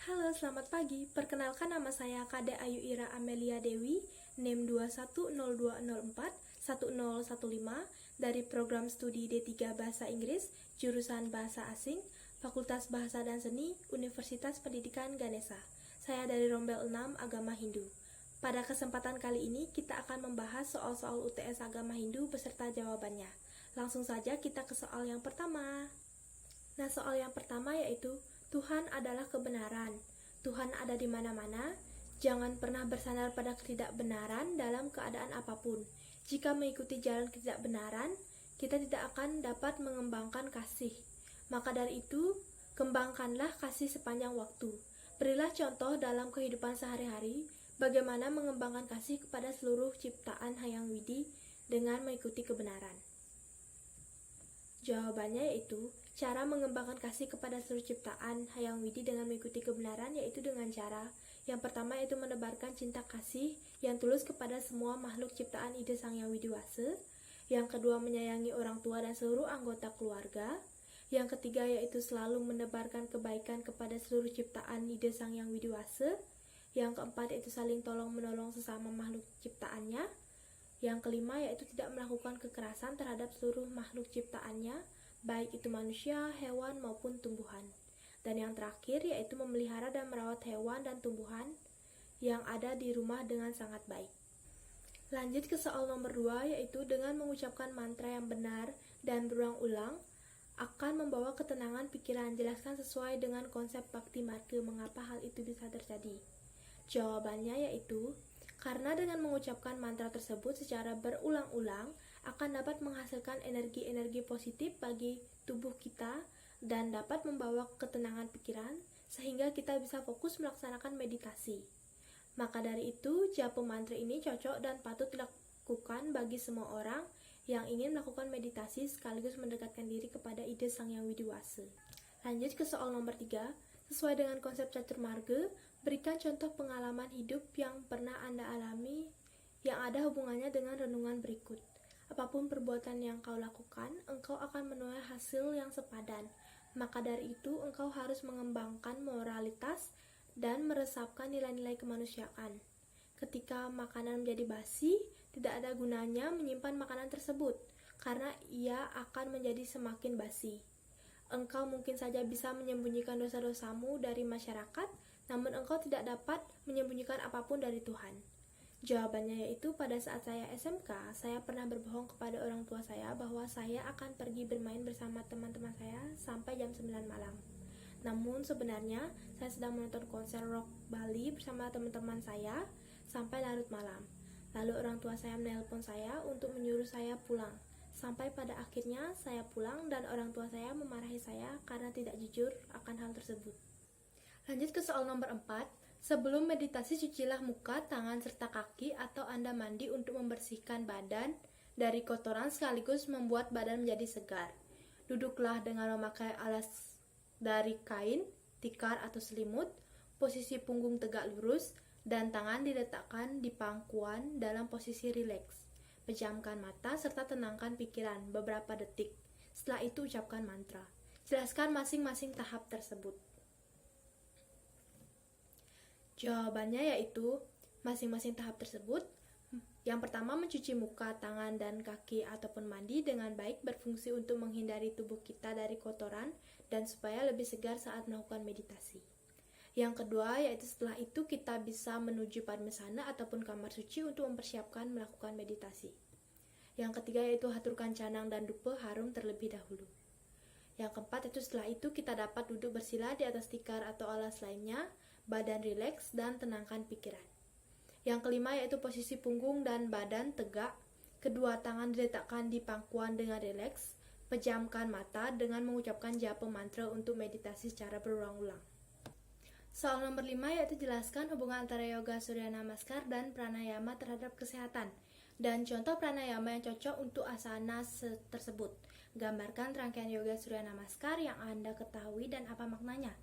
Halo, selamat pagi. Perkenalkan nama saya Kade Ayu Ira Amelia Dewi, NIM 2102041015 dari Program Studi D3 Bahasa Inggris, jurusan Bahasa Asing, Fakultas Bahasa dan Seni, Universitas Pendidikan Ganesha. Saya dari Rombel 6 Agama Hindu. Pada kesempatan kali ini kita akan membahas soal-soal UTS Agama Hindu beserta jawabannya. Langsung saja kita ke soal yang pertama. Nah, soal yang pertama yaitu Tuhan adalah kebenaran. Tuhan ada di mana-mana. Jangan pernah bersandar pada ketidakbenaran dalam keadaan apapun. Jika mengikuti jalan ketidakbenaran, kita tidak akan dapat mengembangkan kasih. Maka dari itu, kembangkanlah kasih sepanjang waktu. Berilah contoh dalam kehidupan sehari-hari bagaimana mengembangkan kasih kepada seluruh ciptaan Hayang Widi dengan mengikuti kebenaran. Jawabannya yaitu, cara mengembangkan kasih kepada seluruh ciptaan Hayang Widi dengan mengikuti kebenaran yaitu dengan cara yang pertama yaitu menebarkan cinta kasih yang tulus kepada semua makhluk ciptaan Ide Sang Hyang Widiwasa. Yang kedua, menyayangi orang tua dan seluruh anggota keluarga. Yang ketiga yaitu selalu menebarkan kebaikan kepada seluruh ciptaan Ide Sang Hyang Widiwasa. Yang keempat yaitu saling tolong-menolong sesama makhluk ciptaannya. Yang kelima yaitu tidak melakukan kekerasan terhadap seluruh makhluk ciptaannya, baik itu manusia, hewan, maupun tumbuhan. Dan yang terakhir yaitu memelihara dan merawat hewan dan tumbuhan yang ada di rumah dengan sangat baik. Lanjut ke soal nomor 2, yaitu dengan mengucapkan mantra yang benar dan berulang-ulang akan membawa ketenangan pikiran. Jelaskan sesuai dengan konsep Bhakti Marga mengapa hal itu bisa terjadi. Jawabannya yaitu, karena dengan mengucapkan mantra tersebut secara berulang-ulang akan dapat menghasilkan energi-energi positif bagi tubuh kita dan dapat membawa ketenangan pikiran sehingga kita bisa fokus melaksanakan meditasi. Maka dari itu, japa mantra ini cocok dan patut dilakukan bagi semua orang yang ingin melakukan meditasi sekaligus mendekatkan diri kepada Ide Sang Hyang Widiwasa. Lanjut ke soal nomor 3. Sesuai dengan konsep catur marga, berikan contoh pengalaman hidup yang pernah Anda alami yang ada hubungannya dengan renungan berikut. Apapun perbuatan yang kau lakukan, engkau akan menuai hasil yang sepadan. Maka dari itu, engkau harus mengembangkan moralitas dan meresapkan nilai-nilai kemanusiaan. Ketika makanan menjadi basi, tidak ada gunanya menyimpan makanan tersebut, karena ia akan menjadi semakin basi. Engkau mungkin saja bisa menyembunyikan dosa-dosamu dari masyarakat, namun engkau tidak dapat menyembunyikan apapun dari Tuhan. Jawabannya yaitu, pada saat saya SMK, saya pernah berbohong kepada orang tua saya bahwa saya akan pergi bermain bersama teman-teman saya sampai jam 9 malam. Namun sebenarnya, saya sedang menonton konser rock Bali bersama teman-teman saya sampai larut malam. Lalu orang tua saya menelpon saya untuk menyuruh saya pulang. Sampai pada akhirnya saya pulang dan orang tua saya memarahi saya karena tidak jujur akan hal tersebut. Lanjut ke soal nomor 4. Sebelum meditasi, cucilah muka, tangan, serta kaki atau Anda mandi untuk membersihkan badan dari kotoran sekaligus membuat badan menjadi segar. Duduklah dengan memakai alas dari kain, tikar atau selimut, posisi punggung tegak lurus, dan tangan diletakkan di pangkuan dalam posisi rileks. Pejamkan mata serta tenangkan pikiran beberapa detik. Setelah itu ucapkan mantra. Jelaskan masing-masing tahap tersebut. Jawabannya yaitu, masing-masing tahap tersebut, yang pertama mencuci muka, tangan, dan kaki ataupun mandi dengan baik berfungsi untuk menghindari tubuh kita dari kotoran dan supaya lebih segar saat melakukan meditasi. Yang kedua yaitu setelah itu kita bisa menuju padmasana ataupun kamar suci untuk mempersiapkan melakukan meditasi. Yang ketiga yaitu haturkan canang dan dupa harum terlebih dahulu. Yang keempat itu setelah itu kita dapat duduk bersila di atas tikar atau alas lainnya, badan rileks dan tenangkan pikiran. Yang kelima yaitu posisi punggung dan badan tegak, kedua tangan diletakkan di pangkuan dengan rileks, pejamkan mata dengan mengucapkan japa mantra untuk meditasi secara berulang-ulang. Soal nomor 5 yaitu jelaskan hubungan antara yoga surya namaskar dan pranayama terhadap kesehatan dan contoh pranayama yang cocok untuk asana tersebut. Gambarkan rangkaian yoga surya namaskar yang Anda ketahui dan apa maknanya.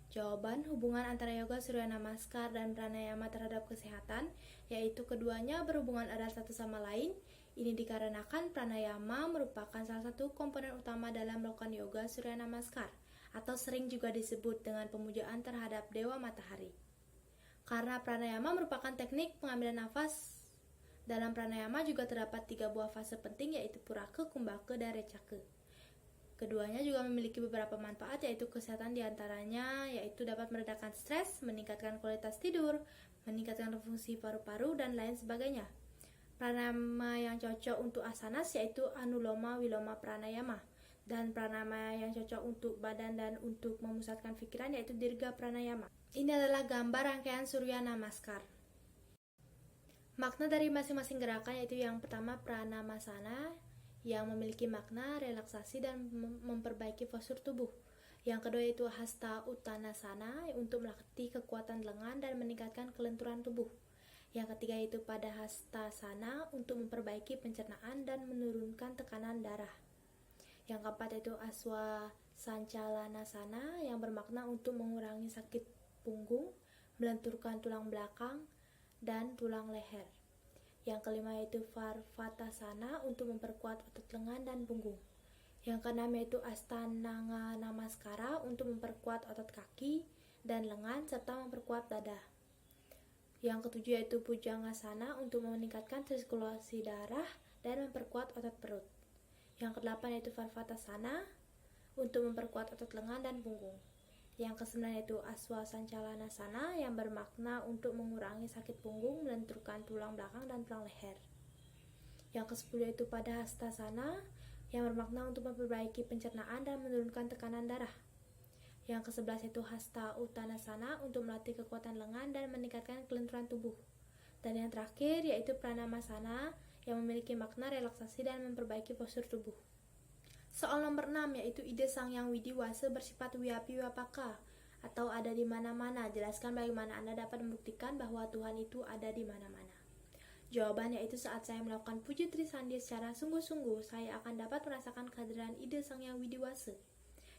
Jawaban, hubungan antara yoga surya namaskar dan pranayama terhadap kesehatan yaitu keduanya berhubungan erat satu sama lain. Ini dikarenakan pranayama merupakan salah satu komponen utama dalam melakukan yoga surya namaskar. atau sering juga disebut dengan pemujaan terhadap dewa matahari. Karena pranayama merupakan teknik pengambilan nafas, dalam pranayama juga terdapat 3 buah fase penting, yaitu purake, kumbhake, dan recake. Keduanya juga memiliki beberapa manfaat, yaitu kesehatan diantaranya, yaitu dapat meredakan stres, meningkatkan kualitas tidur, meningkatkan fungsi paru-paru, dan lain sebagainya. Pranayama yang cocok untuk asanas yaitu Anuloma Wiloma Pranayama, dan pranayama yang cocok untuk badan dan untuk memusatkan pikiran yaitu Dirga Pranayama. Ini adalah gambar rangkaian Surya Namaskar. Makna dari masing-masing gerakan yaitu yang pertama Pranamasana, yang memiliki makna relaksasi dan memperbaiki postur tubuh. Yang kedua itu Hasta Uttanasana, untuk melatih kekuatan lengan dan meningkatkan kelenturan tubuh. Yang ketiga itu pada Hastasana, untuk memperbaiki pencernaan dan menurunkan tekanan darah. Yang keempat itu Aswa Sancalanasana, yang bermakna untuk mengurangi sakit punggung, melenturkan tulang belakang dan tulang leher. Yang kelima yaitu Varvatasana, untuk memperkuat otot lengan dan punggung. Yang keenam yaitu Astananga Namaskara, untuk memperkuat otot kaki dan lengan serta memperkuat dada. Yang ketujuh yaitu Bhujangasana, untuk meningkatkan sirkulasi darah dan memperkuat otot perut. Yang kedelapan yaitu Varvatasana, untuk memperkuat otot lengan dan punggung. Yang kesembilan yaitu Aswa Sancalanasana, yang bermakna untuk mengurangi sakit punggung, melenturkan tulang belakang dan tulang leher. Yang kesepuluh yaitu pada Hastasana, yang bermakna untuk memperbaiki pencernaan dan menurunkan tekanan darah. Yang kesebelas yaitu Hasta Uttanasana, untuk melatih kekuatan lengan dan meningkatkan kelenturan tubuh. Dan yang terakhir yaitu Pranamasana, yang memiliki makna relaksasi dan memperbaiki postur tubuh. Soal nomor 6 yaitu ide Sang Yang Widiwasa bersifat Wiyapi-Wapaka atau ada di mana-mana. Jelaskan bagaimana Anda dapat membuktikan bahwa Tuhan itu ada di mana-mana. Jawaban yaitu saat saya melakukan puji trisandi secara sungguh-sungguh, saya akan dapat merasakan kehadiran ide Sang Yang Widiwasa.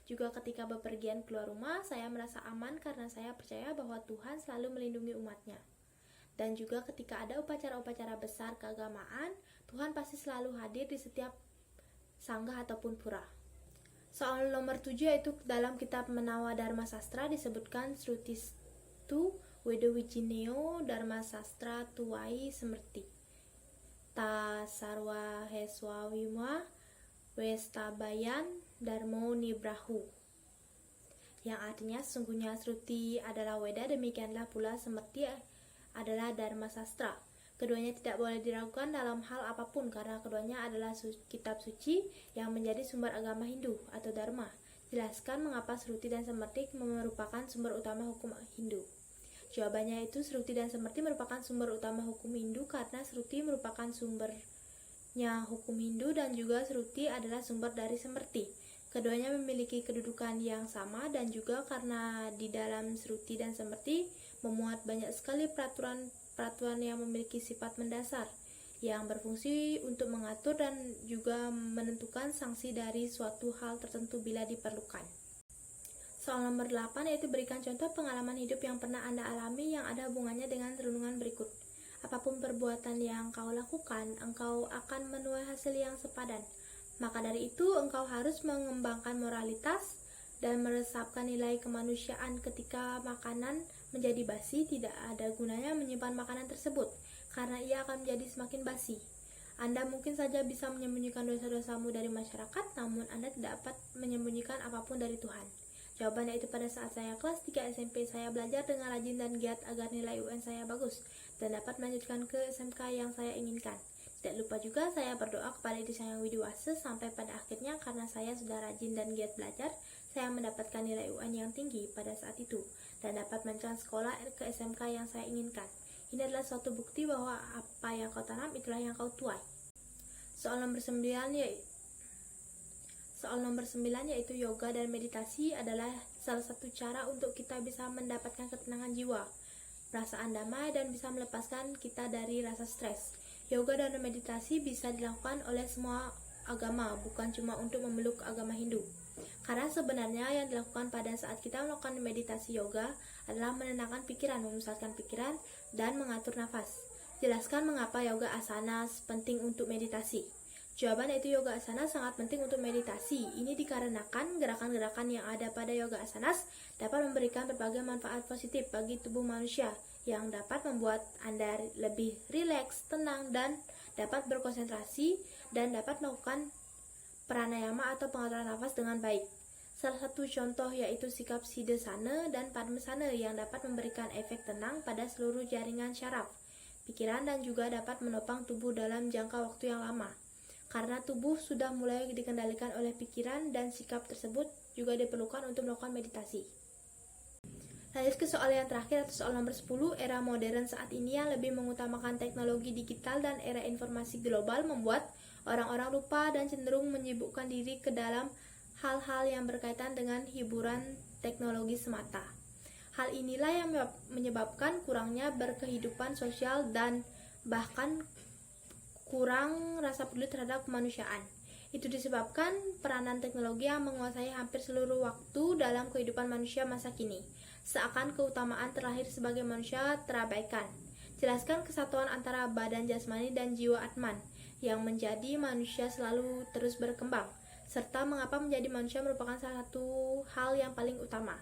Juga ketika bepergian keluar rumah, saya merasa aman karena saya percaya bahwa Tuhan selalu melindungi umatnya. Dan juga ketika ada upacara-upacara besar keagamaan, Tuhan pasti selalu hadir di setiap sanggah ataupun pura. Soal nomor 7 yaitu dalam kitab Menawa Dharma Sastra disebutkan Srutistu Wedowijineo Dharma Sastra Tuwai Semerti Ta Sarwa Heswa Wima Westabayan Dharmo Nibrahu, yang artinya sesungguhnya Sruti adalah Weda, demikianlah pula Semerti adalah Dharma Sastra. Keduanya tidak boleh diragukan dalam hal apapun karena keduanya adalah kitab suci yang menjadi sumber agama Hindu atau Dharma. Jelaskan mengapa Sruti dan Semerti merupakan sumber utama hukum Hindu. Jawabannya itu Sruti dan Semerti merupakan sumber utama hukum Hindu karena Sruti merupakan sumbernya hukum Hindu dan juga Sruti adalah sumber dari Semerti. Keduanya memiliki kedudukan yang sama dan juga karena di dalam Sruti dan Semerti memuat banyak sekali peraturan yang memiliki sifat mendasar yang berfungsi untuk mengatur dan juga menentukan sanksi dari suatu hal tertentu bila diperlukan. Soal nomor 8 yaitu berikan contoh pengalaman hidup yang pernah Anda alami yang ada hubungannya dengan renungan berikut. Apapun perbuatan yang kau lakukan, engkau akan menuai hasil yang sepadan. Maka dari itu, engkau harus mengembangkan moralitas dan meresapkan nilai kemanusiaan. Ketika makanan menjadi basi, tidak ada gunanya menyimpan makanan tersebut, karena ia akan menjadi semakin basi. Anda mungkin saja bisa menyembunyikan dosa-dosamu dari masyarakat, namun Anda tidak dapat menyembunyikan apapun dari Tuhan. Jawabannya itu pada saat saya kelas 3 SMP, saya belajar dengan rajin dan giat agar nilai UN saya bagus, dan dapat melanjutkan ke SMK yang saya inginkan. Tidak lupa juga saya berdoa kepada Ide Sang Yang Widiwasa sampai pada akhirnya karena saya sudah rajin dan giat belajar, saya mendapatkan nilai UN yang tinggi pada saat itu dan dapat melanjutkan sekolah ke SMK yang saya inginkan. Ini adalah suatu bukti bahwa apa yang kau tanam itulah yang kau tuai. Soal nomor 9 yaitu yoga dan meditasi adalah salah satu cara untuk kita bisa mendapatkan ketenangan jiwa, perasaan damai dan bisa melepaskan kita dari rasa stres. Yoga dan meditasi bisa dilakukan oleh semua agama, bukan cuma untuk memeluk agama Hindu. Karena sebenarnya yang dilakukan pada saat kita melakukan meditasi yoga adalah menenangkan pikiran, memusatkan pikiran, dan mengatur nafas. Jelaskan mengapa yoga asanas penting untuk meditasi. Jawaban yaitu yoga asana sangat penting untuk meditasi. Ini dikarenakan gerakan-gerakan yang ada pada yoga asanas dapat memberikan berbagai manfaat positif bagi tubuh manusia yang dapat membuat Anda lebih rileks, tenang, dan dapat berkonsentrasi dan dapat melakukan pranayama atau pengaturan nafas dengan baik. Salah satu contoh yaitu sikap siddhasana dan padmasana yang dapat memberikan efek tenang pada seluruh jaringan syaraf, pikiran, dan juga dapat menopang tubuh dalam jangka waktu yang lama. Karena tubuh sudah mulai dikendalikan oleh pikiran dan sikap tersebut juga diperlukan untuk melakukan meditasi. Lanjut ke soal yang terakhir atau soal nomor 10, era modern saat ini yang lebih mengutamakan teknologi digital dan era informasi global membuat orang-orang lupa dan cenderung menyibukkan diri ke dalam hal-hal yang berkaitan dengan hiburan teknologi semata. Hal inilah yang menyebabkan kurangnya berkehidupan sosial dan bahkan kurang rasa peduli terhadap kemanusiaan. Itu disebabkan peranan teknologi yang menguasai hampir seluruh waktu dalam kehidupan manusia masa kini. Seakan keutamaan terlahir sebagai manusia terabaikan. Jelaskan kesatuan antara badan jasmani dan jiwa Atman yang menjadi manusia selalu terus berkembang, serta mengapa menjadi manusia merupakan salah satu hal yang paling utama.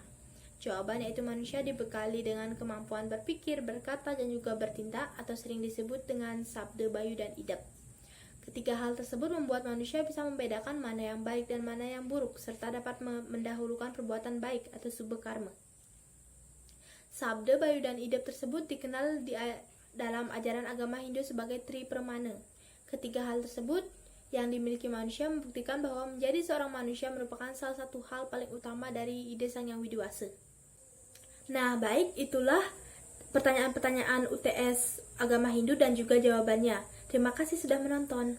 Jawaban yaitu manusia dibekali dengan kemampuan berpikir, berkata, dan juga bertindak atau sering disebut dengan sabda, bayu, dan idap. Ketiga hal tersebut membuat manusia bisa membedakan mana yang baik dan mana yang buruk, serta dapat mendahulukan perbuatan baik atau subha karma. Sabda, bayu, dan idap tersebut dikenal dalam ajaran agama Hindu sebagai tri pramana. Ketiga hal tersebut yang dimiliki manusia membuktikan bahwa menjadi seorang manusia merupakan salah satu hal paling utama dari ide Sang Yang Widiwasa. Nah, baik, itulah pertanyaan-pertanyaan UTS Agama Hindu dan juga jawabannya. Terima kasih sudah menonton.